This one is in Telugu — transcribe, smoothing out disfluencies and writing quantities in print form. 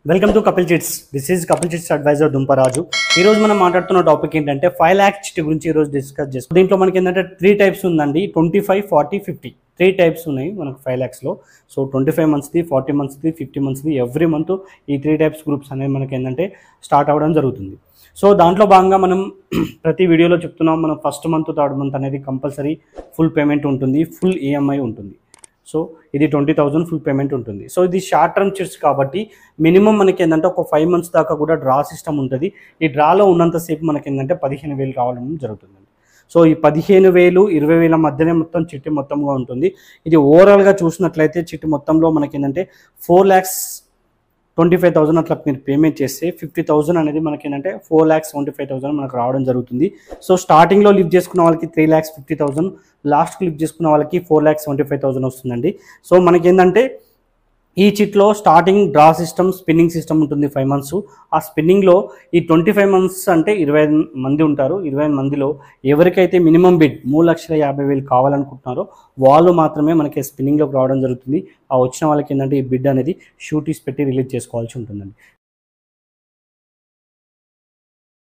Welcome to Kapil chits. This is Kapil chits advisor Dumparaju. ఈ రోజు మనం మాట్లాడుతున్న టాపిక్ ఏంటంటే 5 lakhs చిట్ గురించి ఈ రోజు డిస్కస్ చేస్తాం. దీంట్లో మనకి ఏంటంటే 3 టైప్స్ ఉందండి. 25, 40, 50 3 టైప్స్ ఉన్నాయి మనకు 5 lakhsలో. సో 25 monthsది, 40 monthsది, 50 monthsది ఎవ్రీ మంత్ ఈ 3 టైప్స్ గ్రూప్స్ అనేవి మనకి ఏంటంటే స్టార్ట్ అవ్వడం జరుగుతుంది. సో దాంట్లో భాగంగా మనం ప్రతి వీడియోలో చెప్తున్నాం, మనం ఫస్ట్ మంత్, థర్డ్ మంత్ అనేది కంపల్సరీ ఫుల్ పేమెంట్ ఉంటుంది, ఫుల్ ఈఎంఐ ఉంటుంది. సో ఇది 20,000 ఫుల్ పేమెంట్ ఉంటుంది. సో ఇది షార్ట్ టర్మ్ చిట్స్ కాబట్టి మినిమం మనకి ఏంటంటే ఒక 5 months దాకా కూడా డ్రా సిస్టమ్ ఉంటుంది. ఈ డ్రాలో ఉన్నంతసేపు మనకి ఏంటంటే 15,000 రావడం జరుగుతుందండి. సో ఈ 15,000, 20,000 మధ్యనే మొత్తం చిట్టి మొత్తంగా ఉంటుంది. ఇది ఓవరాల్గా చూసినట్లయితే చిట్టి మొత్తంలో మనకి ఏంటంటే 4,25,000 అట్లా మీరు పేమెంట్ చేస్తే 50,000 అనేది మనకి ఏంటంటే 4,75,000 మనకు రావడం జరుగుతుంది. సో స్టార్టింగ్లో లిఫ్ట్ చేసుకున్న వాళ్ళకి 3,50,000, లాస్ట్కి లిఫ్ట్ చేసుకున్న వాళ్ళకి 4,75,000 వస్తుందండి. సో మనకి ఏంటంటే ఈ చిట్లో starting draw system, spinning system ఉంటుంది 5 months. ఆ స్పిన్నింగ్లో ఈ 25 months అంటే 25 మంది ఉంటారు. 25 మందిలో ఎవరికైతే మినిమం బిడ్ 3,50,000 కావాలనుకుంటున్నారో వాళ్ళు మాత్రమే మనకి స్పిన్నింగ్లోకి రావడం జరుగుతుంది. ఆ వచ్చిన వాళ్ళకి ఏంటంటే ఈ బిడ్ అనేది షూటీస్ పెట్టి రిలీజ్ చేసుకోవాల్సి ఉంటుందండి.